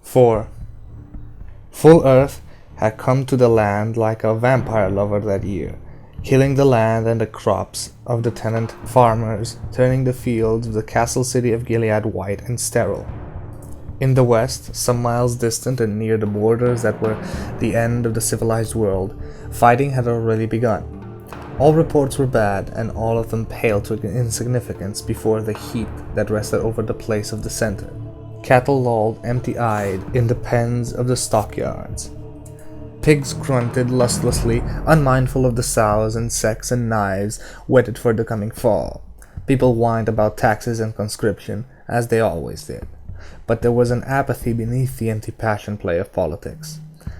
4. Full Earth had come to the land like a vampire lover that year, killing the land and the crops of the tenant farmers, turning the fields of the castle city of Gilead white and sterile. In the west, some miles distant and near the borders that were the end of the civilized world, fighting had already begun. All reports were bad, and all of them paled to insignificance before the heat that rested over the place of the center. Cattle lolled empty-eyed in the pens of the stockyards. Pigs grunted listlessly, unmindful of the sows and sacks and knives whetted for the coming fall. People whined about taxes and conscription, as they always did. But there was an apathy beneath the empty passion play of politics.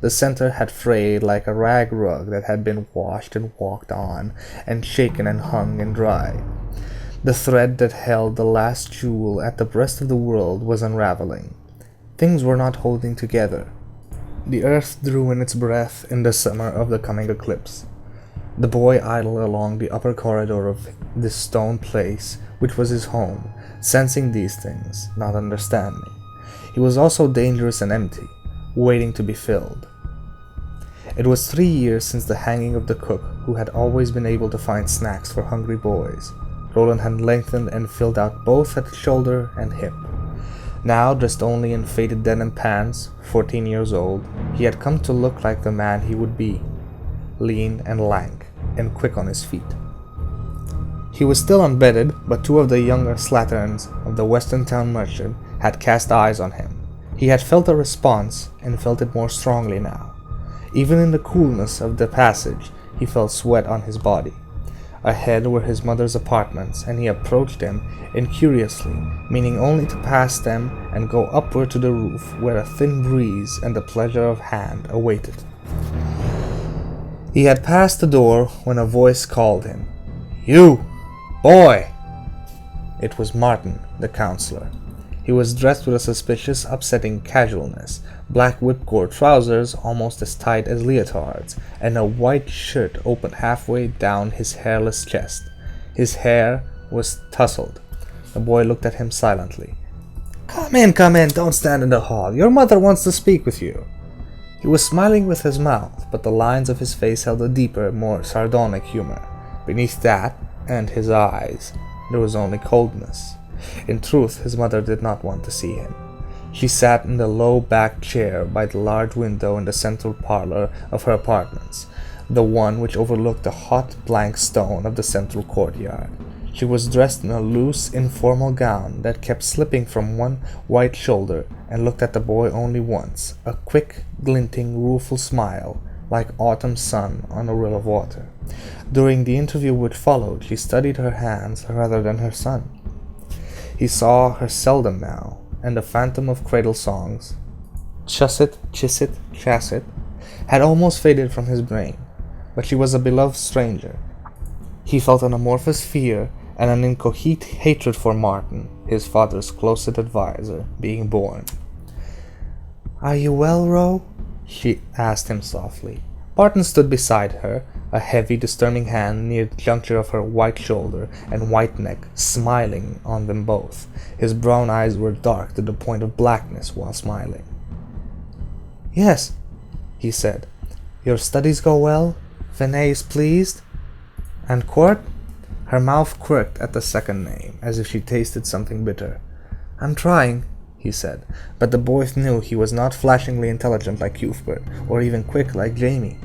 The center had frayed like a rag rug that had been washed and walked on, and shaken and hung and dry. The thread that held the last jewel at the breast of the world was unraveling. Things were not holding together. The earth drew in its breath in the summer of the coming eclipse. The boy idled along the upper corridor of this stone place, which was his home, sensing these things, not understanding. He was also dangerous and empty, waiting to be filled. It was 3 years since the hanging of the cook who had always been able to find snacks for hungry boys. Roland had lengthened and filled out both at shoulder and hip. Now, dressed only in faded denim pants, 14 years old, he had come to look like the man he would be, lean and lank, and quick on his feet. He was still unbedded, but 2 of the younger slatterns of the Western Town merchant had cast eyes on him. He had felt a response, and felt it more strongly now. Even in the coolness of the passage, he felt sweat on his body. Ahead were his mother's apartments, and he approached them incuriously, meaning only to pass them and go upward to the roof, where a thin breeze and the pleasure of hand awaited. He had passed the door when a voice called him. "You! Boy!" It was Martin, the counselor. He was dressed with a suspicious, upsetting casualness, black whipcord trousers almost as tight as leotards, and a white shirt open halfway down his hairless chest. His hair was tousled. The boy looked at him silently. Come in, don't stand in the hall. Your mother wants to speak with you." He was smiling with his mouth, but the lines of his face held a deeper, more sardonic humor. Beneath that, and his eyes, there was only coldness. In truth, his mother did not want to see him. She sat in the low-backed chair by the large window in the central parlor of her apartments, the one which overlooked the hot blank stone of the central courtyard. She was dressed in a loose, informal gown that kept slipping from one white shoulder, and looked at the boy only once, a quick, glinting, rueful smile, like autumn sun on a rill of water. During the interview which followed, she studied her hands rather than her son. He saw her seldom now, and the phantom of cradle songs, Chusset, Chisset, Chasset, had almost faded from his brain, but she was a beloved stranger. He felt an amorphous fear and an incoherent hatred for Martin, his father's closest adviser, being born. "Are you well, Ro?" she asked him softly. Martin stood beside her, a heavy, disturbing hand near the juncture of her white shoulder and white neck, smiling on them both. His brown eyes were dark to the point of blackness while smiling. "Yes," he said. "Your studies go well? Vinay is pleased? And Court?" Her mouth quirked at the second name, as if she tasted something bitter. "I'm trying," he said, but the boy knew he was not flashingly intelligent like Cuthbert, or even quick like Jamie.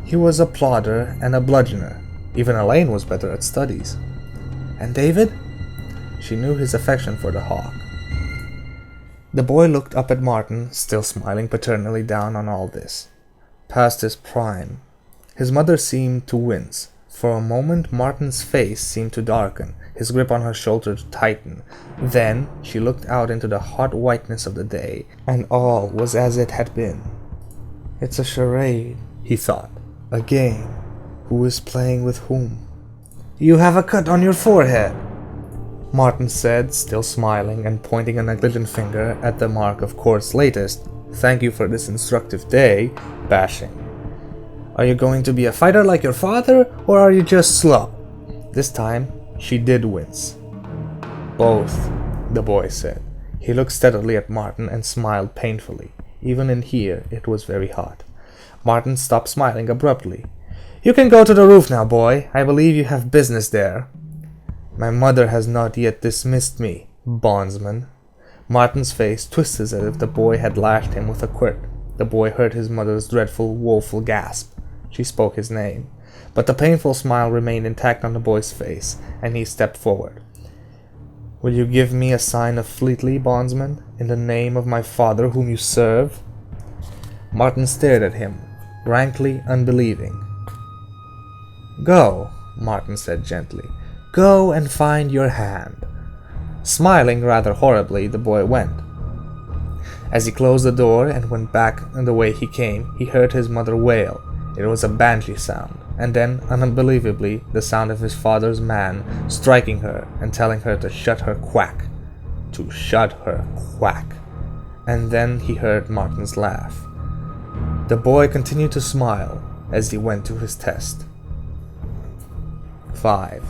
He was a plodder and a bludgeoner. Even Elaine was better at studies. "And David?" She knew his affection for the hawk. The boy looked up at Martin, still smiling paternally down on all this. Past his prime. His mother seemed to wince. For a moment Martin's face seemed to darken, his grip on her shoulder to tighten. Then she looked out into the hot whiteness of the day, and all was as it had been. "It's a charade," he thought. "A game. Who is playing with whom?" "You have a cut on your forehead," Martin said, still smiling and pointing a negligent finger at the mark of Court's latest "Thank you for this instructive day" bashing. "Are you going to be a fighter like your father, or are you just slow?" This time she did wince. "Both," the boy said. He looked steadily at Martin and smiled painfully. Even in here, it was very hot. Martin stopped smiling abruptly. "You can go to the roof now, boy. I believe you have business there." "My mother has not yet dismissed me, bondsman." Martin's face twisted as if the boy had lashed him with a quirt. The boy heard his mother's dreadful, woeful gasp. She spoke his name. But the painful smile remained intact on the boy's face, and he stepped forward. "Will you give me a sign of Fleetly, bondsman, in the name of my father whom you serve?" Martin stared at him, blankly unbelieving. "Go," Martin said gently. "Go and find your hand." Smiling rather horribly, the boy went. As he closed the door and went back the way he came, he heard his mother wail. It was a banshee sound, and then, unbelievably, the sound of his father's man striking her and telling her to shut her quack. To shut her quack. And then he heard Martin's laugh. The boy continued to smile as he went to his test. 5.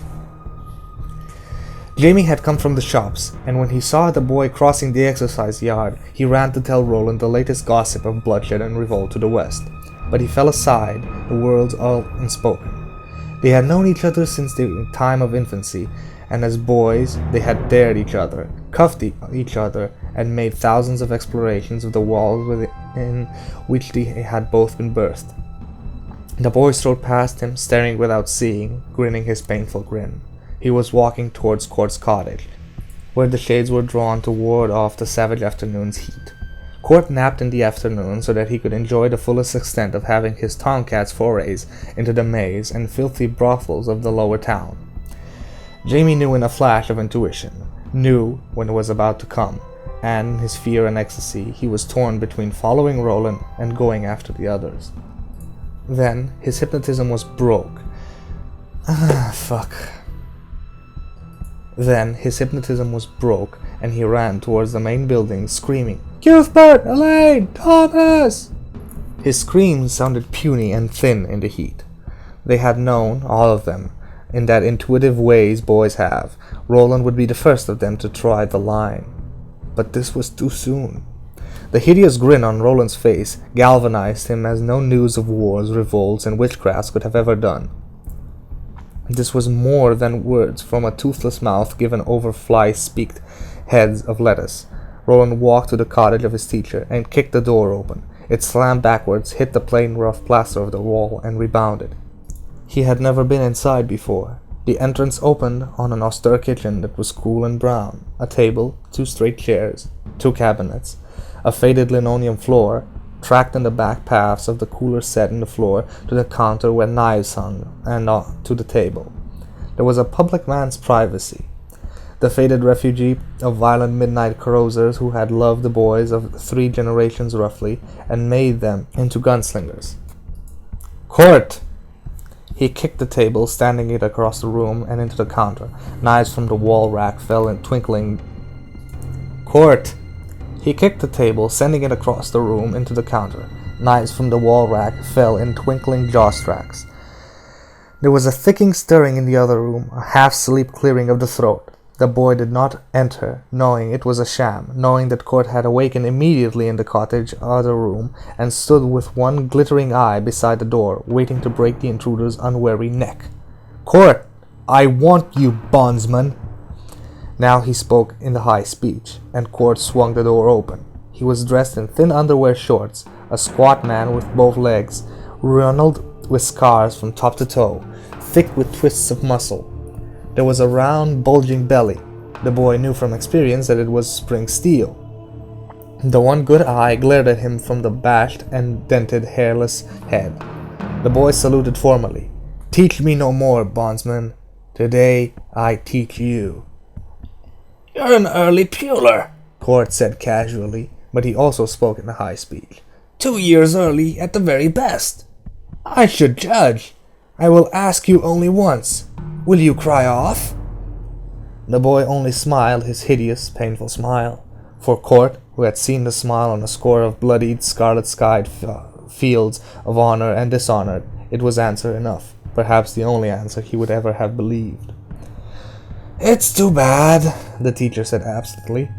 Jamie had come from the shops, and when he saw the boy crossing the exercise yard, he ran to tell Roland the latest gossip of bloodshed and revolt to the west. But he fell aside, the words all unspoken. They had known each other since the time of infancy, and as boys they had dared each other, cuffed each other, and made thousands of explorations of the walls within which they had both been birthed. The boy strode past him, staring without seeing, grinning his painful grin. He was walking towards Court's cottage, where the shades were drawn to ward off the savage afternoon's heat. Court napped in the afternoon so that he could enjoy the fullest extent of having his tomcat's forays into the maze and filthy brothels of the lower town. Jamie knew in a flash of intuition, knew when it was about to come, and in his fear and ecstasy he was torn between following Roland and going after the others. Then his hypnotism was broke. Then his hypnotism was broke, and he ran towards the main building, screaming, "Cuthbert! Elaine! Thomas!" His screams sounded puny and thin in the heat. They had known, all of them, in that intuitive ways boys have, Roland would be the first of them to try the line. But this was too soon. The hideous grin on Roland's face galvanized him as no news of wars, revolts, and witchcrafts could have ever done. This was more than words from a toothless mouth given over fly-speaked heads of lettuce. Roland walked to the cottage of his teacher and kicked the door open. It slammed backwards, hit the plain rough plaster of the wall, and rebounded. He had never been inside before. The entrance opened on an austere kitchen that was cool and brown. A table, 2 straight chairs, 2 cabinets, a faded linoleum floor, tracked in the back paths of the cooler set in the floor to the counter where knives hung, and to the table. There was a public man's privacy. The faded refugee of violent midnight carousers who had loved the boys of 3 generations roughly, and made them into gunslingers. "Court!" He kicked the table, standing it across the room and into the counter. Knives from the wall rack fell in twinkling. "Court!" He kicked the table, sending it across the room into the counter. Knives from the wall rack fell in twinkling jawstracks. There was a thicking stirring in the other room, a half-sleep clearing of the throat. The boy did not enter, knowing it was a sham, knowing that Court had awakened immediately in the cottage other room, and stood with one glittering eye beside the door, waiting to break the intruder's unwary neck. "Court! I want you, bondsman!" Now he spoke in the high speech, and Court swung the door open. He was dressed in thin underwear shorts, a squat man with both legs, runneled with scars from top to toe, thick with twists of muscle. There was a round, bulging belly. The boy knew from experience that it was spring steel. The one good eye glared at him from the bashed and dented, hairless head. The boy saluted formally. "Teach me no more, bondsman. Today I teach you." "You're an early puler," Court said casually, but he also spoke in a high speech. 2 years early at the very best. I should judge. I will ask you only once. Will you cry off?" The boy only smiled his hideous, painful smile. For Court, who had seen the smile on a score of bloodied, scarlet-skied fields of honor and dishonor, it was answer enough, perhaps the only answer he would ever have believed. "It's too bad," the teacher said absently.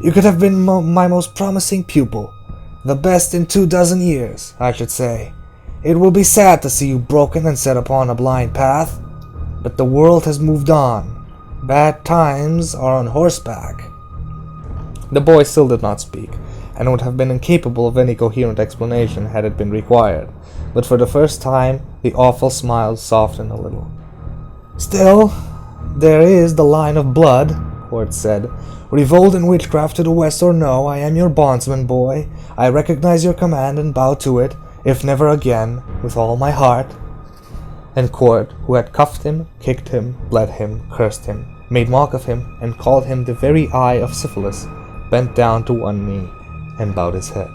You could have been my most promising pupil. The best in 24 years, I should say. It will be sad to see you broken and set upon a blind path, but the world has moved on. Bad times are on horseback." The boy still did not speak, and would have been incapable of any coherent explanation had it been required, but for the first time the awful smile softened a little. "Still, there is the line of blood," Cord said. "Revolt in witchcraft to the west or no, I am your bondsman, boy. I recognize your command and bow to it, if never again, with all my heart." And Cord, who had cuffed him, kicked him, bled him, cursed him, made mock of him, and called him the very eye of syphilis, bent down to one knee and bowed his head.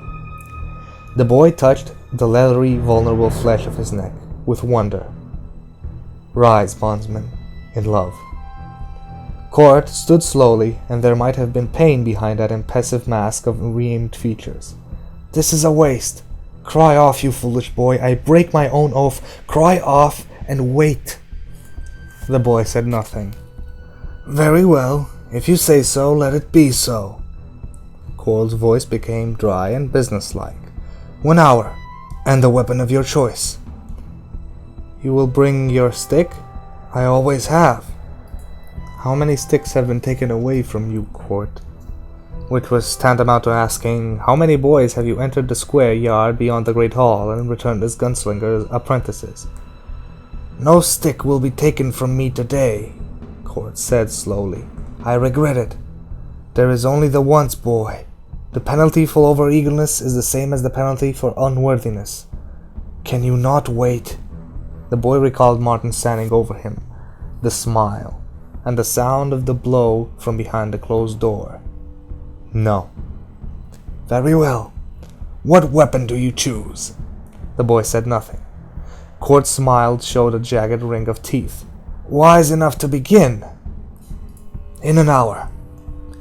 The boy touched the leathery, vulnerable flesh of his neck with wonder. "Rise, bondsman, in love." Cord stood slowly, and there might have been pain behind that impassive mask of reamed features. "This is a waste. Cry off, you foolish boy. I break my own oath. Cry off and wait." The boy said nothing. "Very well. If you say so, let it be so." Cord's voice became dry and businesslike. "1 hour, and the weapon of your choice." "You will bring your stick?" "I always have." "How many sticks have been taken away from you, Cord?" Which was tantamount to asking, "How many boys have you entered the square yard beyond the great hall and returned as Gunslinger's apprentices?" "No stick will be taken from me today," Cord said slowly. "I regret it. There is only the once, boy. The penalty for over-eagerness is the same as the penalty for unworthiness. Can you not wait?" The boy recalled Martin standing over him, the smile, and the sound of the blow from behind the closed door. "No." "Very well. What weapon do you choose?" The boy said nothing. Cord smiled, showed a jagged ring of teeth. "Wise enough to begin." "In an hour.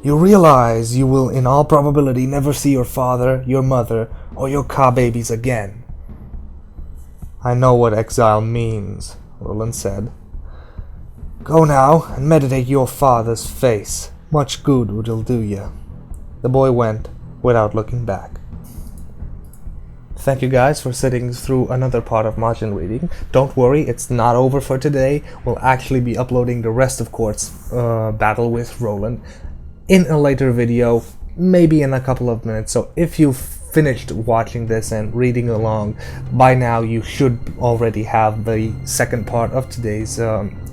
You realize you will in all probability never see your father, your mother, or your car babies again." "I know what exile means," Roland said. "Go now and meditate your father's face. Much good it'll do you." The boy went without looking back. Thank you guys for sitting through another part of Majin reading. Don't worry, it's not over for today. We'll actually be uploading the rest of Cord's battle with Roland in a later video, maybe in a couple of minutes. So if you've finished watching this and reading along, by now you should already have the second part of today's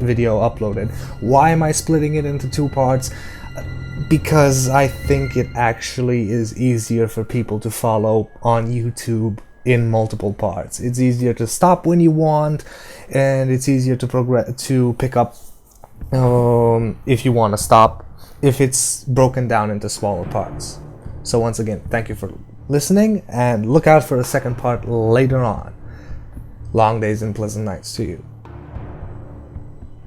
video uploaded. Why am I splitting it into 2 parts? Because I think it actually is easier for people to follow on YouTube in multiple parts. It's easier to stop when you want, and it's easier to pick up if you want to stop, if it's broken down into smaller parts. So once again, thank you for listening, and look out for a second part later on. Long days and pleasant nights to you.